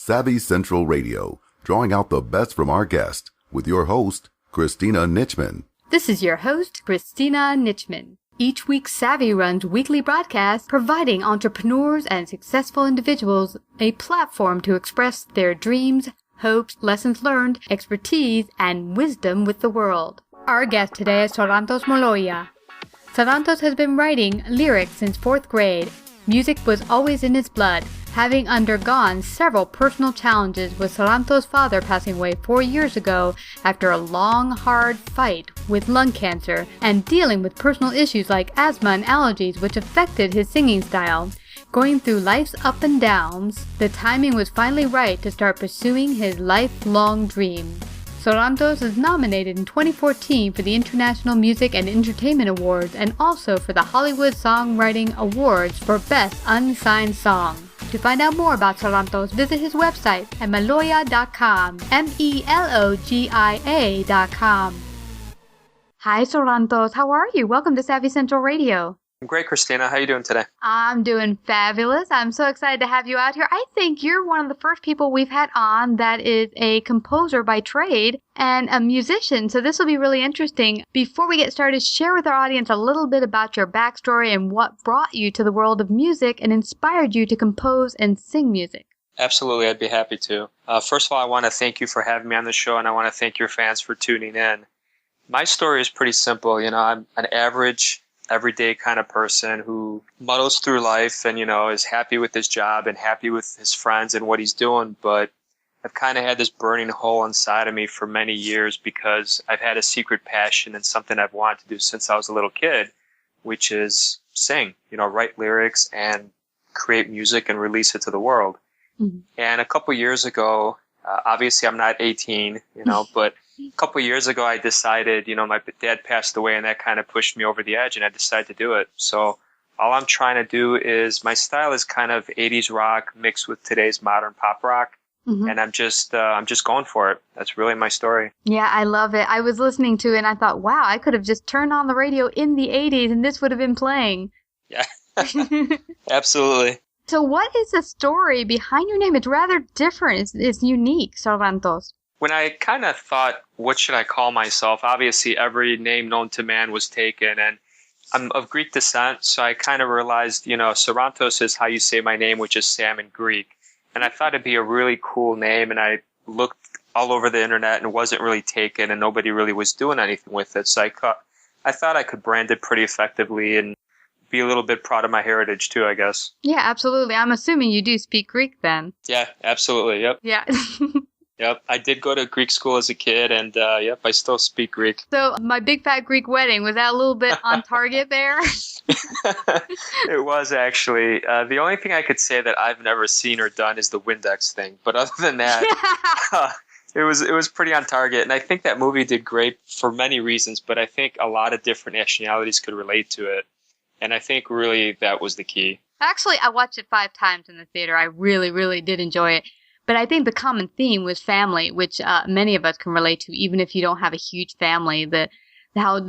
Savvy Central Radio, drawing out the best from our guest with your host, Christina Nichman. This is your host, Christina Nichman. Each week, Savvy runs weekly broadcasts providing entrepreneurs and successful individuals a platform to express their dreams, hopes, lessons learned, expertise, and wisdom with the world. Our guest today is Sarantos Melogia. Sarantos has been writing lyrics since 4th grade. Music was always in his blood, having undergone several personal challenges with Sarantos' father passing away 4 years ago after a long, hard fight with lung cancer and dealing with personal issues like asthma and allergies which affected his singing style. Going through life's up and downs, the timing was finally right to start pursuing his lifelong dream. Sarantos is nominated in 2014 for the International Music and Entertainment Awards and also for the Hollywood Songwriting Awards for Best Unsigned Song. To find out more about Sarantos, visit his website at melogia.com, melogia.com. Hi Sarantos, how are you? Welcome to Savvy Central Radio. I'm great, Christina. How are you doing today? I'm doing fabulous. I'm so excited to have you out here. I think you're one of the first people we've had on that is a composer by trade and a musician, so this will be really interesting. Before we get started, share with our audience a little bit about your backstory and what brought you to the world of music and inspired you to compose and sing music. Absolutely, I'd be happy to. First of all, I want to thank you for having me on the show, and I want to thank your fans for tuning in. My story is pretty simple. I'm an average, everyday kind of person who muddles through life and, is happy with his job and happy with his friends and what he's doing. But I've kind of had this burning hole inside of me for many years because I've had a secret passion and something I've wanted to do since I was a little kid, which is sing, write lyrics and create music and release it to the world. Mm-hmm. And a couple years ago, obviously I'm not 18, but a couple of years ago, I decided, my dad passed away, and that kind of pushed me over the edge, and I decided to do it. So all I'm trying to do is, my style is kind of 80s rock mixed with today's modern pop rock, and I'm just going for it. That's really my story. Yeah, I love it. I was listening to it, and I thought, wow, I could have just turned on the radio in the 80s, and this would have been playing. Yeah, absolutely. So what is the story behind your name? It's rather different. It's unique, Sarantos. When I kind of thought, what should I call myself? Obviously, every name known to man was taken, and I'm of Greek descent, so I kind of realized, Sarantos is how you say my name, which is Sam in Greek. And I thought it'd be a really cool name, and I looked all over the internet, and it wasn't really taken, and nobody really was doing anything with it. So I thought I could brand it pretty effectively and be a little bit proud of my heritage, too, I guess. Yeah, absolutely. I'm assuming you do speak Greek, then. Yeah, absolutely, yep. Yeah. Yep, I did go to Greek school as a kid, and yep, I still speak Greek. So my big fat Greek wedding, was that a little bit on target there? It was, actually. The only thing I could say that I've never seen or done is the Windex thing. But other than that, it was pretty on target. And I think that movie did great for many reasons, but I think a lot of different nationalities could relate to it. And I think really that was the key. Actually, I watched it 5 times in the theater. I really, really did enjoy it. But I think the common theme was family, which many of us can relate to, even if you don't have a huge family, the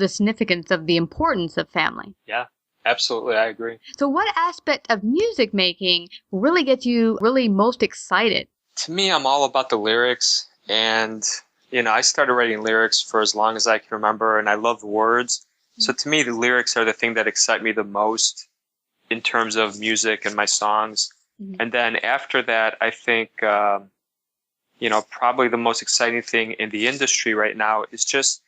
significance of the importance of family. Yeah, absolutely. I agree. So what aspect of music making really gets you really most excited? To me, I'm all about the lyrics. And, I started writing lyrics for as long as I can remember, and I love words. Mm-hmm. So to me, the lyrics are the thing that excite me the most in terms of music and my songs. And then after that, I think, probably the most exciting thing in the industry right now is just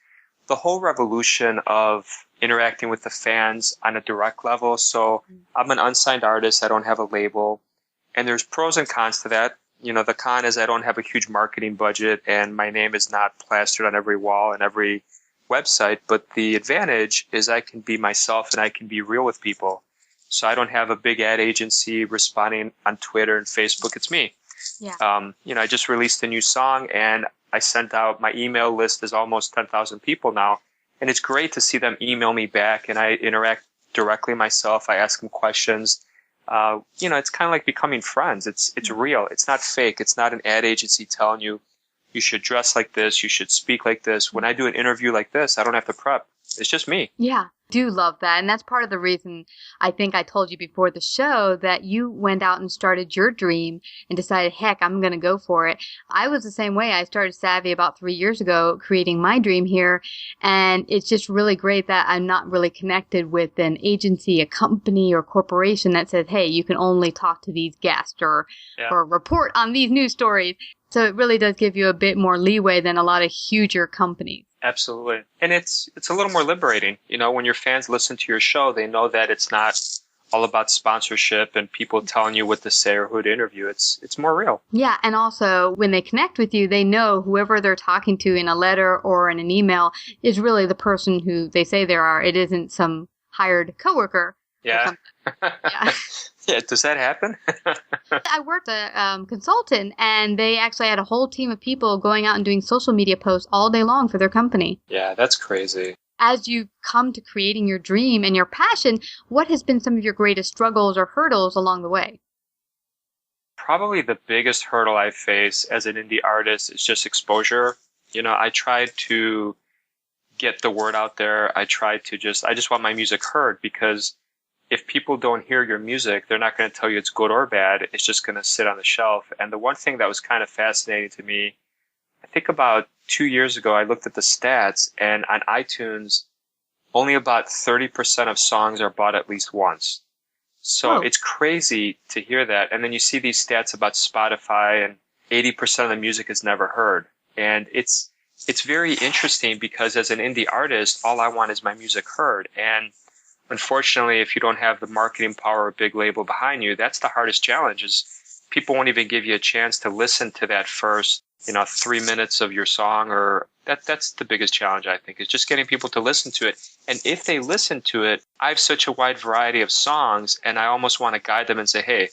the whole revolution of interacting with the fans on a direct level. So I'm an unsigned artist. I don't have a label. And there's pros and cons to that. The con is I don't have a huge marketing budget, and my name is not plastered on every wall and every website. But the advantage is I can be myself and I can be real with people. So I don't have a big ad agency responding on Twitter and Facebook. It's me. Yeah. I just released a new song, and I sent out my email list is almost 10,000 people now. And it's great to see them email me back, and I interact directly myself. I ask them questions. It's kind of like becoming friends. It's real. It's not fake. It's not an ad agency telling you, you should dress like this. You should speak like this. When I do an interview like this, I don't have to prep. It's just me. Yeah, do love that. And that's part of the reason I think I told you before the show that you went out and started your dream and decided, heck, I'm going to go for it. I was the same way. I started Savvy about 3 years ago, creating my dream here. And it's just really great that I'm not really connected with an agency, a company or corporation that says, hey, you can only talk to these guests or report on these news stories. So it really does give you a bit more leeway than a lot of huger companies. Absolutely. And it's a little more liberating. You know, when your fans listen to your show, they know that it's not all about sponsorship and people telling you what to say or who to interview. It's more real. Yeah, and also when they connect with you, they know whoever they're talking to in a letter or in an email is really the person who they say they are. It isn't some hired coworker. Yeah. Yeah. Yeah, does that happen? I worked a consultant, and they actually had a whole team of people going out and doing social media posts all day long for their company. Yeah, that's crazy. As you come to creating your dream and your passion, what has been some of your greatest struggles or hurdles along the way? Probably the biggest hurdle I face as an indie artist is just exposure. You know, I tried to get the word out there. I just want my music heard, because if people don't hear your music, they're not going to tell you it's good or bad. It's just going to sit on the shelf. And the one thing that was kind of fascinating to me, I think about 2 years ago, I looked at the stats, and on iTunes, only about 30% of songs are bought at least once. So It's crazy to hear that. And then you see these stats about Spotify, and 80% of the music is never heard. And it's very interesting, because as an indie artist, all I want is my music heard. And unfortunately, if you don't have the marketing power or big label behind you, that's the hardest challenge. Is people won't even give you a chance to listen to that first, 3 minutes of your song, or that's the biggest challenge, I think, is just getting people to listen to it. And if they listen to it, I have such a wide variety of songs, and I almost want to guide them and say, hey,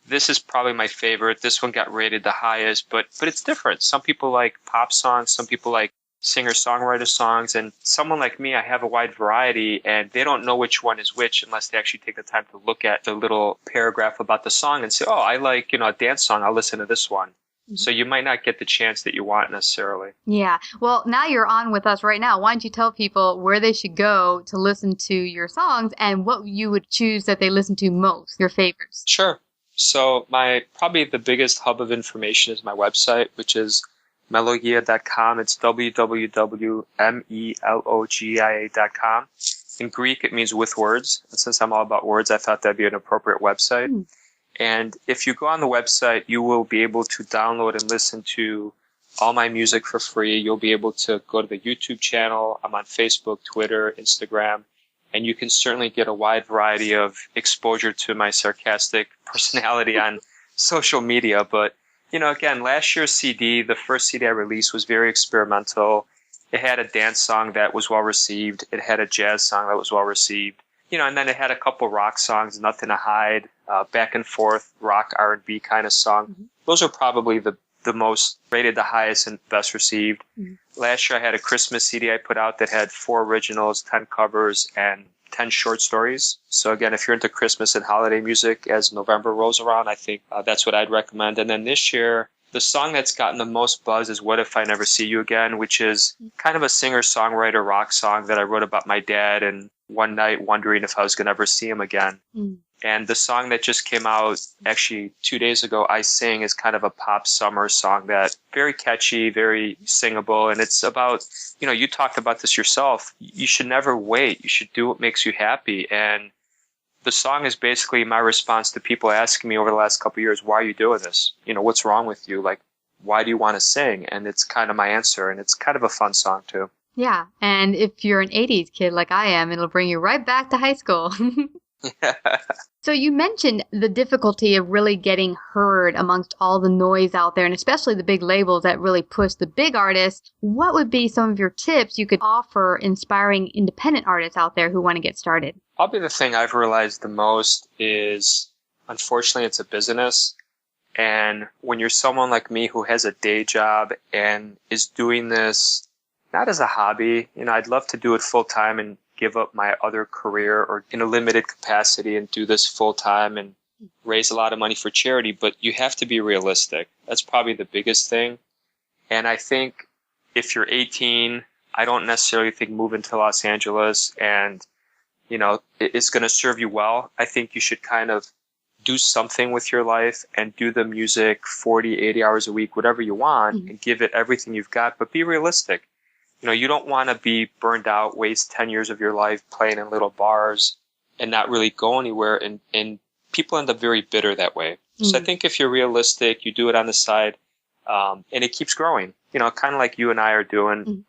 this is probably my favorite. This one got rated the highest, but it's different. Some people like pop songs, some people like singer-songwriter songs, and someone like me, I have a wide variety, and they don't know which one is which unless they actually take the time to look at the little paragraph about the song and say, oh, I like, a dance song, I'll listen to this one. Mm-hmm. So you might not get the chance that you want necessarily. Yeah. Well, now you're on with us right now. Why don't you tell people where they should go to listen to your songs and what you would choose that they listen to most, your favorites? Sure. So probably the biggest hub of information is my website, which is Melogia.com. It's www.melogia.com. In Greek, it means with words. And since I'm all about words, I thought that'd be an appropriate website. Mm. And if you go on the website, you will be able to download and listen to all my music for free. You'll be able to go to the YouTube channel. I'm on Facebook, Twitter, Instagram. And you can certainly get a wide variety of exposure to my sarcastic personality on social media. But again, last year's CD, the first CD I released, was very experimental. It had a dance song that was well received. It had a jazz song that was well received. And then it had a couple rock songs, Nothing to Hide, back and forth, rock R&B kind of song. Mm-hmm. Those are probably the most rated, the highest and best received. Mm-hmm. Last year I had a Christmas CD I put out that had 4 originals, 10 covers, and 10 short stories. So again, if you're into Christmas and holiday music as November rolls around, I think that's what I'd recommend. And then this year, the song that's gotten the most buzz is What If I Never See You Again, which is kind of a singer-songwriter rock song that I wrote about my dad and one night wondering if I was going to ever see him again. Mm. And the song that just came out actually 2 days ago, I Sing, is kind of a pop summer song that very catchy, very singable. And it's about, you talked about this yourself. You should never wait. You should do what makes you happy. And the song is basically my response to people asking me over the last couple of years, why are you doing this? What's wrong with you? Like, why do you want to sing? And it's kind of my answer. And it's kind of a fun song too. Yeah. And if you're an 80s kid like I am, it'll bring you right back to high school. So you mentioned the difficulty of really getting heard amongst all the noise out there, and especially the big labels that really push the big artists. What would be some of your tips you could offer inspiring independent artists out there who want to get started? Probably the thing I've realized the most is, unfortunately, it's a business. And when you're someone like me who has a day job and is doing this not as a hobby, I'd love to do it full time and give up my other career or in a limited capacity and do this full time and raise a lot of money for charity, but you have to be realistic. That's probably the biggest thing. And I think if you're 18 I don't necessarily think moving to Los Angeles and, it's going to serve you well. I think you should kind of do something with your life and do the music 40, 80 hours a week, whatever you want, and give it everything you've got, but be realistic. You don't want to be burned out, waste 10 years of your life playing in little bars and not really go anywhere. And people end up very bitter that way. So I think if you're realistic, you do it on the side, and it keeps growing, kind of like you and I are doing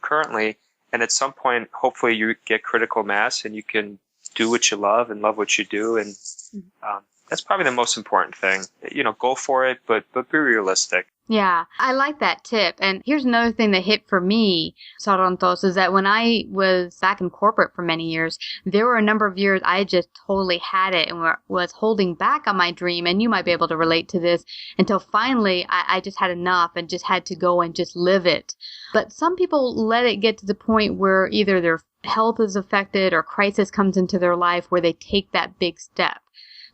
currently. And at some point, hopefully you get critical mass and you can do what you love and love what you do. And that's probably the most important thing. Go for it, but be realistic. Yeah, I like that tip. And here's another thing that hit for me, Sarantos, is that when I was back in corporate for many years, there were a number of years I just totally had it and was holding back on my dream. And you might be able to relate to this until finally I just had enough and just had to go and just live it. But some people let it get to the point where either their health is affected or crisis comes into their life where they take that big step.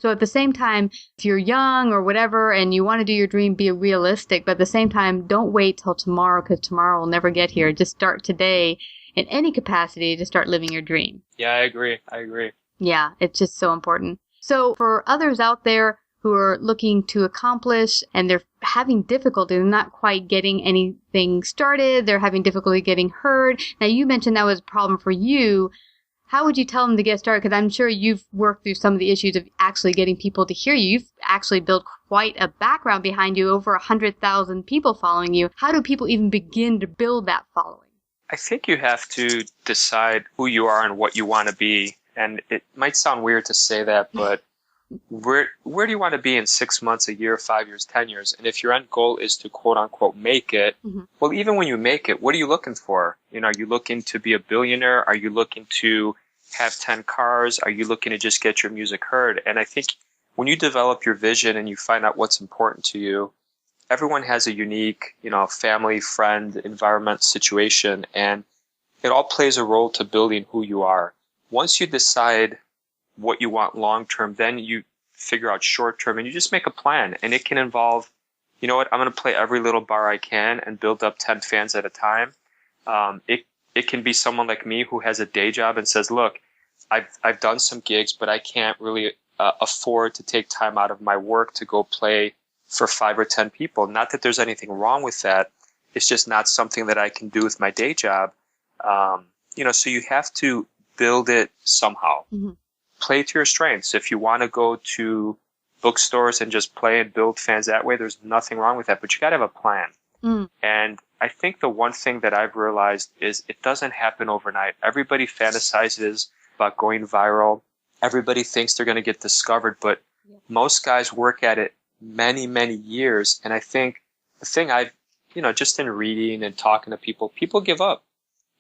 So at the same time, if you're young or whatever and you want to do your dream, be realistic. But at the same time, don't wait till tomorrow because tomorrow will never get here. Just start today in any capacity to start living your dream. Yeah, I agree. Yeah, it's just so important. So for others out there who are looking to accomplish and they're having difficulty, they're not quite getting anything started, they're having difficulty getting heard. Now, you mentioned that was a problem for you. How would you tell them to get started? Because I'm sure you've worked through some of the issues of actually getting people to hear you. You've actually built quite a background behind you, over 100,000 people following you. How do people even begin to build that following? I think you have to decide who you are and what you want to be. And it might sound weird to say that, but where do you want to be in 6 months, a year, 5 years, 10 years? And if your end goal is to quote unquote make it, well, even when you make it, what are you looking for? Are you looking to be a billionaire? Are you looking to have 10 cars? Are you looking to just get your music heard? And I think when you develop your vision and you find out what's important to you, everyone has a unique, family, friend, environment, situation, and it all plays a role to building who you are. Once you decide what you want long term, then you figure out short term and you just make a plan. And it can involve, I'm going to play every little bar I can and build up 10 fans at a time. It can be someone like me who has a day job and says, look, I've done some gigs, but I can't really afford to take time out of my work to go play for 5 or 10 people. Not that there's anything wrong with that. It's just not something that I can do with my day job. So you have to build it somehow. Play to your strengths. If you want to go to bookstores and just play and build fans that way, there's nothing wrong with that, but you got to have a plan. And I think the one thing that I've realized is it doesn't happen overnight. Everybody fantasizes about going viral. Everybody thinks they're going to get discovered, but most guys work at it many, many years. And I think the thing I've, just in reading and talking to people give up.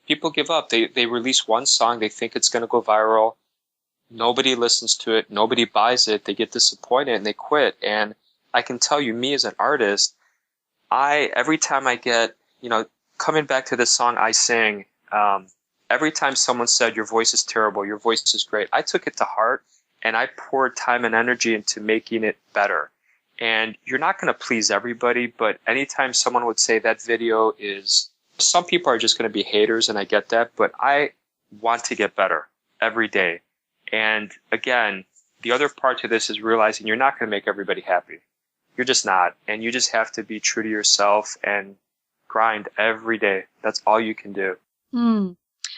People give up. They release one song. They think it's going to go viral. Nobody listens to it. Nobody buys it. They get disappointed and they quit. And I can tell you, me as an artist, every time I get, coming back to this song I sing, every time someone said, your voice is terrible, your voice is great, I took it to heart and I poured time and energy into making it better. And you're not going to please everybody, but anytime someone would say that video is, some people are just going to be haters and I get that, but I want to get better every day. And again, the other part to this is realizing you're not going to make everybody happy. You're just not. And you just have to be true to yourself and grind every day. That's all you can do.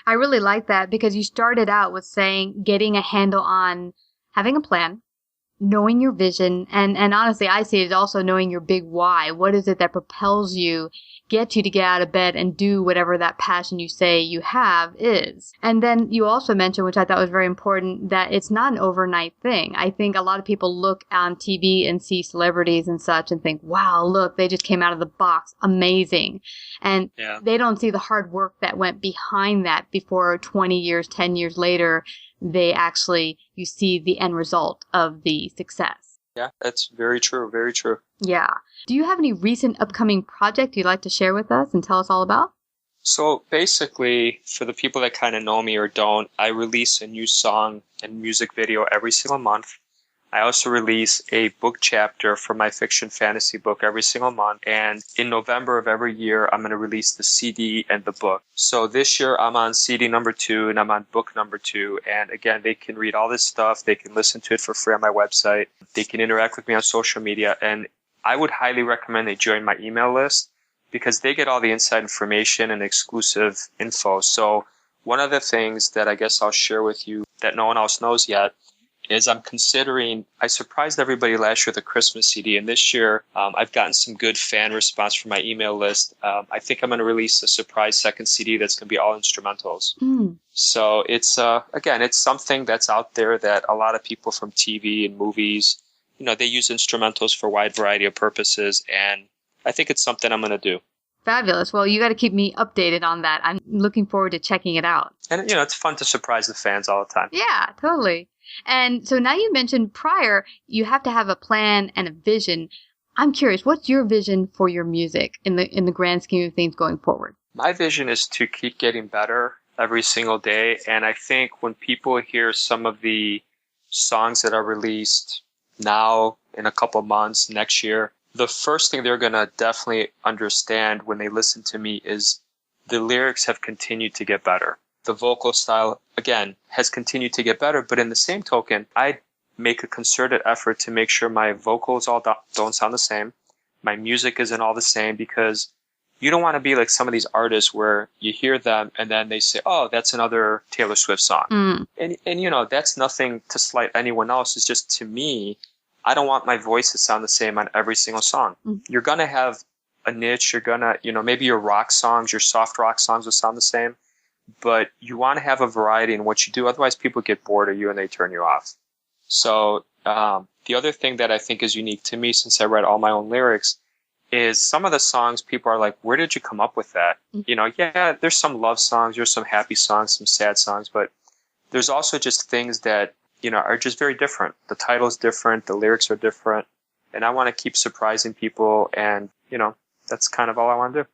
I really like that because you started out with saying getting a handle on having a plan, knowing your vision, and honestly, I see it as also knowing your big why. What is it that propels you, gets you to get out of bed and do whatever that passion you say you have is? And then you also mentioned, which I thought was very important, that it's not an overnight thing. I think a lot of people look on TV and see celebrities and such and think, wow, look, they just came out of the box. Amazing. And they don't see the hard work that went behind that before 20 years, 10 years later, you see the end result of the success. Yeah, that's very true. Very true. Yeah. Do you have any recent upcoming project you'd like to share with us and tell us all about? So basically, for the people that kind of know me or don't, I release a new song and music video every single month. I also release a book chapter for my fiction fantasy book every single month. And in November of every year, I'm going to release the CD and the book. So this year I'm on CD number 2 and I'm on book number 2. And again, they can read all this stuff. They can listen to it for free on my website. They can interact with me on social media. And I would highly recommend they join my email list because they get all the inside information and exclusive info. So one of the things that I guess I'll share with you that no one else knows yet is I surprised everybody last year with a Christmas CD, and this year I've gotten some good fan response from my email list. I think I'm going to release a surprise second CD that's going to be all instrumentals. So it's, again, it's something that's out there that a lot of people from TV and movies, they use instrumentals for a wide variety of purposes, and I think it's something I'm going to do. Fabulous. Well, you got to keep me updated on that. I'm looking forward to checking it out. And, it's fun to surprise the fans all the time. Yeah, totally. And so now you mentioned prior, you have to have a plan and a vision. I'm curious, what's your vision for your music in the grand scheme of things going forward? My vision is to keep getting better every single day. And I think when people hear some of the songs that are released now, in a couple months, next year, the first thing they're going to definitely understand when they listen to me is the lyrics have continued to get better. The vocal style, again, has continued to get better, but in the same token, I make a concerted effort to make sure my vocals all don't sound the same. My music isn't all the same, because you don't want to be like some of these artists where you hear them and then they say, oh, that's another Taylor Swift song. And that's nothing to slight anyone else. It's just, to me, I don't want my voice to sound the same on every single song. You're going to have a niche. You're going to, maybe your rock songs, your soft rock songs will sound the same. But you want to have a variety in what you do. Otherwise, people get bored of you and they turn you off. So the other thing that I think is unique to me, since I write all my own lyrics, is some of the songs people are like, where did you come up with that? Yeah, there's some love songs, there's some happy songs, some sad songs, but there's also just things that, are just very different. The title's different, the lyrics are different, and I want to keep surprising people, and, that's kind of all I want to do.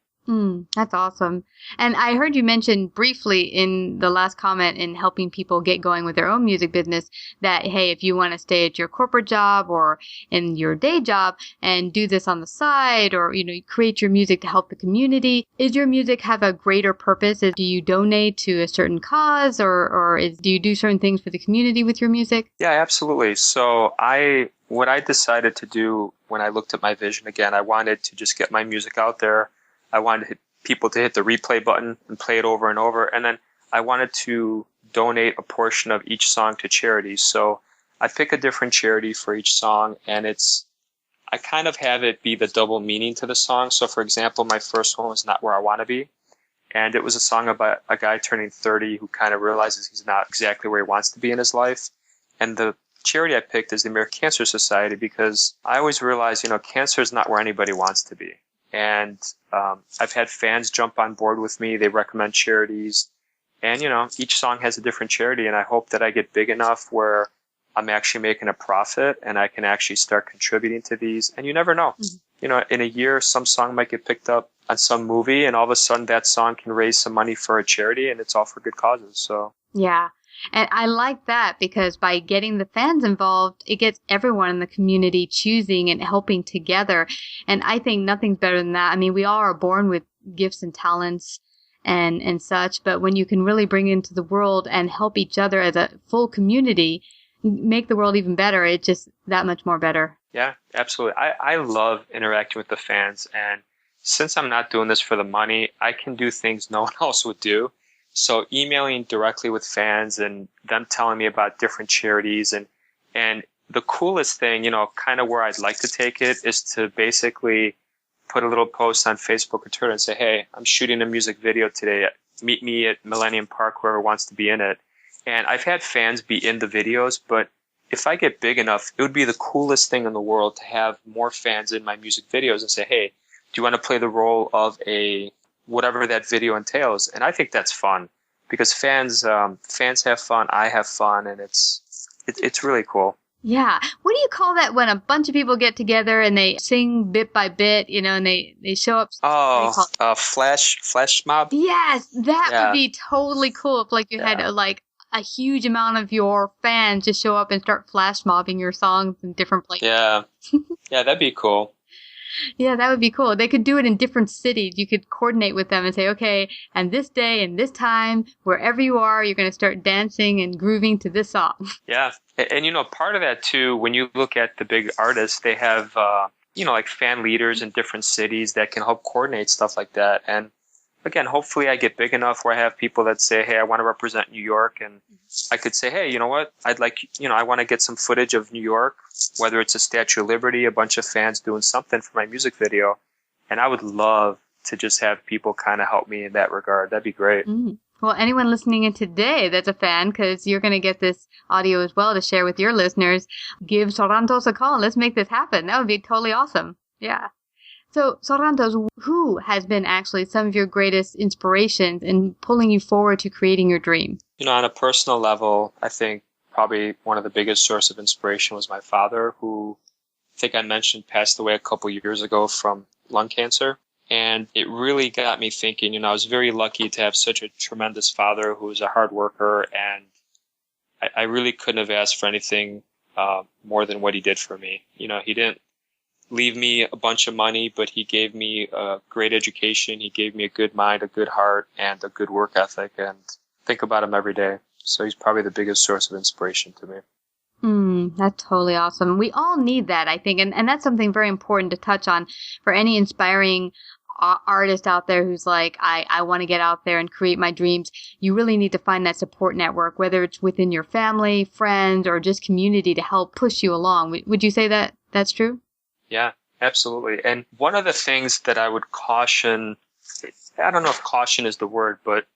That's awesome. And I heard you mention briefly in the last comment in helping people get going with their own music business that, hey, if you want to stay at your corporate job or in your day job and do this on the side, or, create your music to help the community, is your music have a greater purpose? Do you donate to a certain cause, or do you do certain things for the community with your music? Yeah, absolutely. So what I decided to do when I looked at my vision, again, I wanted to just get my music out there. I wanted people to hit the replay button and play it over and over. And then I wanted to donate a portion of each song to charities. So I pick a different charity for each song, and I kind of have it be the double meaning to the song. So for example, my first one was Not Where I Want to Be. And it was a song about a guy turning 30 who kind of realizes he's not exactly where he wants to be in his life. And the charity I picked is the American Cancer Society, because I always realized, cancer is not where anybody wants to be. And I've had fans jump on board with me. They recommend charities. And, each song has a different charity. And I hope that I get big enough where I'm actually making a profit and I can actually start contributing to these. And you never know. In a year, some song might get picked up on some movie, and all of a sudden that song can raise some money for a charity, and it's all for good causes. So yeah. And I like that, because by getting the fans involved, it gets everyone in the community choosing and helping together. And I think nothing's better than that. I mean, we all are born with gifts and talents and such, but when you can really bring it into the world and help each other as a full community, make the world even better, it's just that much more better. Yeah, absolutely. I love interacting with the fans. And since I'm not doing this for the money, I can do things no one else would do. So emailing directly with fans and them telling me about different charities, and the coolest thing, kind of where I'd like to take it, is to basically put a little post on Facebook or Twitter and say, hey, I'm shooting a music video today. Meet me at Millennium Park, whoever wants to be in it. And I've had fans be in the videos, but if I get big enough, it would be the coolest thing in the world to have more fans in my music videos and say, hey, do you want to play the role of whatever that video entails? And I think that's fun, because fans have fun, I have fun, and it's really cool. Yeah. What do you call that when a bunch of people get together and they sing bit by bit, and they show up? Flash mob? Yes, that would be totally cool if you had a huge amount of your fans just show up and start flash mobbing your songs in different places. Yeah. Yeah, that'd be cool. Yeah, that would be cool. They could do it in different cities. You could coordinate with them and say, okay, and this day and this time, wherever you are, you're going to start dancing and grooving to this song. Yeah. And, part of that, too, when you look at the big artists, they have, like fan leaders in different cities that can help coordinate stuff like that. And again, hopefully I get big enough where I have people that say, hey, I want to represent New York. And I could say, hey, you know what? I'd like, I want to get some footage of New York, whether it's a Statue of Liberty, a bunch of fans doing something for my music video. And I would love to just have people kind of help me in that regard. That'd be great. Mm. Well, anyone listening in today that's a fan, because you're going to get this audio as well to share with your listeners, give Sarantos a call. Let's make this happen. That would be totally awesome. Yeah. So, Sarantos, who has been actually some of your greatest inspirations in pulling you forward to creating your dream? On a personal level, I think probably one of the biggest source of inspiration was my father, who I think I mentioned passed away a couple years ago from lung cancer. And it really got me thinking, I was very lucky to have such a tremendous father who was a hard worker, and I really couldn't have asked for anything more than what he did for me. He didn't leave me a bunch of money, but he gave me a great education. He gave me a good mind, a good heart, and a good work ethic, and think about him every day. So he's probably the biggest source of inspiration to me. That's totally awesome. We all need that, I think, and that's something very important to touch on for any inspiring artist out there who's like, I want to get out there and create my dreams. You really need to find that support network, whether it's within your family, friends, or just community to help push you along. Would you say that that's true? Yeah, absolutely. And one of the things that I would caution, I don't know if caution is the word, but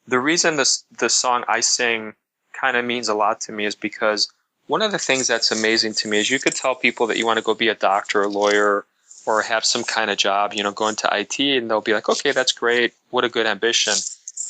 the reason the song I sing kind of means a lot to me is because one of the things that's amazing to me is you could tell people that you want to go be a doctor, a lawyer, or have some kind of job, go into IT, and they'll be like, okay, that's great. What a good ambition.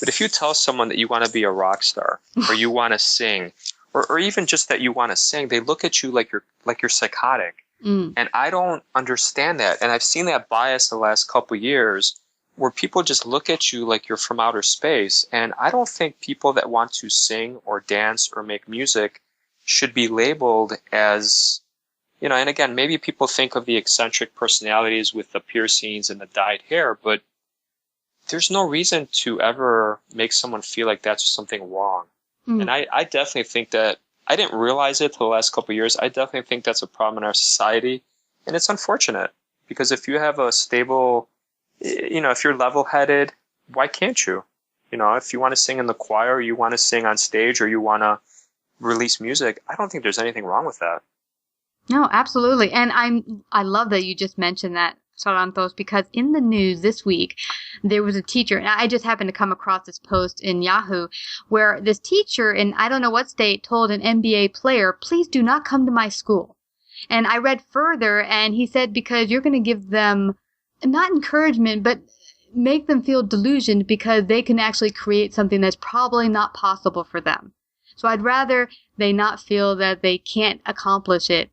But if you tell someone that you want to be a rock star, or you want to sing, or even just that you want to sing, they look at you like you're psychotic. And I don't understand that. And I've seen that bias the last couple years where people just look at you like you're from outer space. And I don't think people that want to sing or dance or make music should be labeled as, and again, maybe people think of the eccentric personalities with the piercings and the dyed hair, but there's no reason to ever make someone feel like that's something wrong. And I definitely think that, I didn't realize it till the last couple of years. I definitely think that's a problem in our society. And it's unfortunate because if you have a stable, if you're level-headed, why can't you? If you want to sing in the choir, or you want to sing on stage, or you want to release music, I don't think there's anything wrong with that. No, absolutely. And I love that you just mentioned that, Sarantos, because in the news this week, there was a teacher, and I just happened to come across this post in Yahoo, where this teacher in I don't know what state told an NBA player, please do not come to my school. And I read further, and he said, because you're going to give them not encouragement, but make them feel delusioned because they can actually create something that's probably not possible for them. So I'd rather they not feel that they can't accomplish it.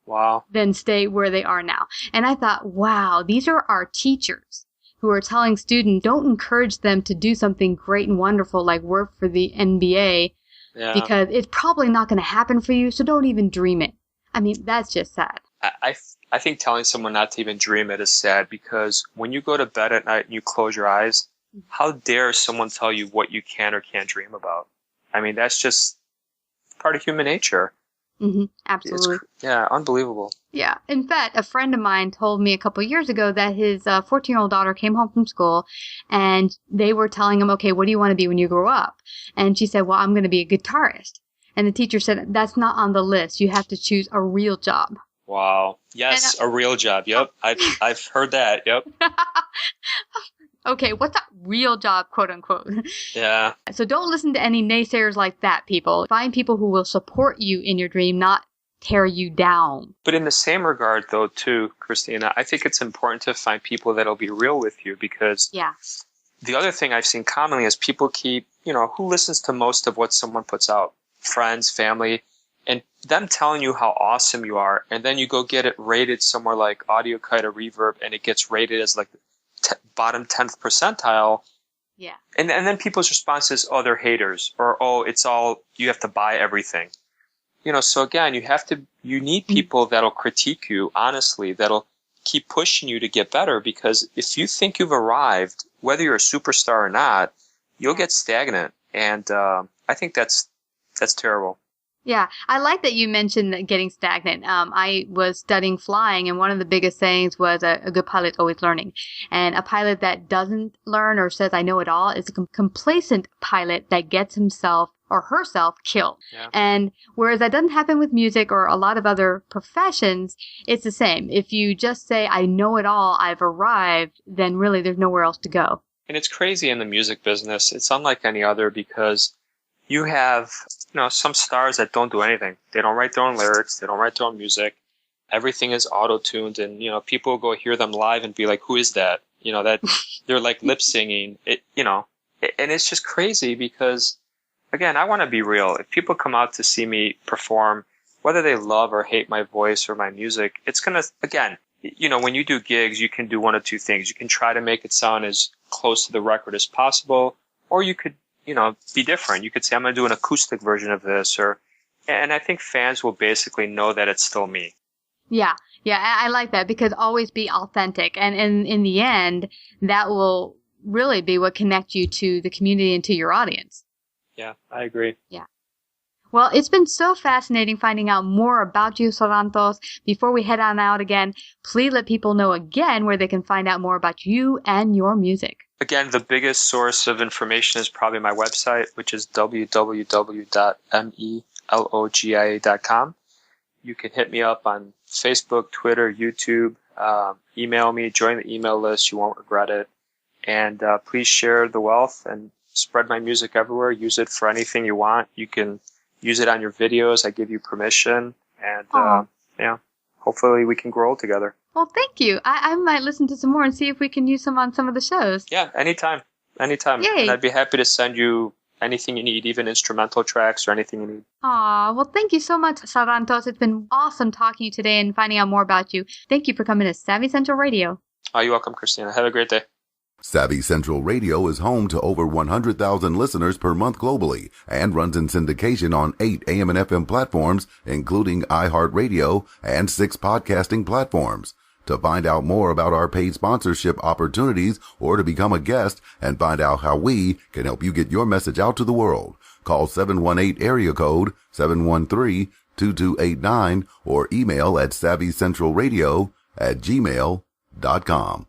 Wow. Than stay where they are now. And I thought, wow, these are our teachers who are telling students, don't encourage them to do something great and wonderful like work for the NBA because it's probably not going to happen for you, so don't even dream it. I mean, that's just sad. I think telling someone not to even dream it is sad because when you go to bed at night and you close your eyes, how dare someone tell you what you can or can't dream about? I mean, that's just part of human nature. Absolutely. Unbelievable. Yeah. In fact, a friend of mine told me a couple of years ago that his 14-year-old daughter came home from school and they were telling him, okay, what do you want to be when you grow up? And she said, well, I'm going to be a guitarist. And the teacher said, that's not on the list. You have to choose a real job. Wow. Yes, a real job. Yep. I've heard that. Yep. Okay, what's a real job, quote unquote? Yeah. So don't listen to any naysayers like that, people. Find people who will support you in your dream, not tear you down. But in the same regard, though, too, Christina, I think it's important to find people that'll be real with you because the other thing I've seen commonly is people keep, who listens to most of what someone puts out? Friends, family, and them telling you how awesome you are, and then you go get it rated somewhere like Audio Kite or Reverb, and it gets rated as like bottom 10th percentile, Yeah. And then people's response is, oh, they're haters, or, oh, it's all, you have to buy everything. So again, you need people that'll critique you honestly, that'll keep pushing you to get better, because if you think you've arrived, whether you're a superstar or not, you'll get stagnant. And I think that's terrible. Yeah, I like that you mentioned getting stagnant. I was studying flying, and one of the biggest sayings was a good pilot's always learning. And a pilot that doesn't learn or says, I know it all, is a complacent pilot that gets himself or herself killed. Yeah. And whereas that doesn't happen with music or a lot of other professions, it's the same. If you just say, I know it all, I've arrived, then really there's nowhere else to go. And it's crazy in the music business. It's unlike any other, because you have, some stars that don't do anything. They don't write their own lyrics. They don't write their own music. Everything is auto-tuned, and, people will go hear them live and be like, who is that? That they're like lip singing it, and it's just crazy because, again, I want to be real. If people come out to see me perform, whether they love or hate my voice or my music, it's going to, again, when you do gigs, you can do one of two things. You can try to make it sound as close to the record as possible, or you could, be different. You could say, I'm going to do an acoustic version of this, and I think fans will basically know that it's still me. Yeah, I like that, because always be authentic. And in the end, that will really be what connects you to the community and to your audience. Yeah, I agree. Yeah. Well, it's been so fascinating finding out more about you, Sarantos. Before we head on out again, please let people know again where they can find out more about you and your music. Again, the biggest source of information is probably my website, which is www.melogia.com. You can hit me up on Facebook, Twitter, YouTube, email me, join the email list. You won't regret it. And please share the wealth and spread my music everywhere. Use it for anything you want. You can use it on your videos. I give you permission. And hopefully we can grow together. Well, thank you. I might listen to some more and see if we can use some on some of the shows. Yeah, anytime. Yay. And I'd be happy to send you anything you need, even instrumental tracks or anything you need. Aw, well, thank you so much, Sarantos. It's been awesome talking to you today and finding out more about you. Thank you for coming to Savvy Central Radio. Oh, you're welcome, Christina. Have a great day. Savvy Central Radio is home to over 100,000 listeners per month globally and runs in syndication on 8 AM and FM platforms, including iHeartRadio and 6 podcasting platforms. To find out more about our paid sponsorship opportunities or to become a guest and find out how we can help you get your message out to the world, call 718 area code 713-2289 or email at savvycentralradio@gmail.com.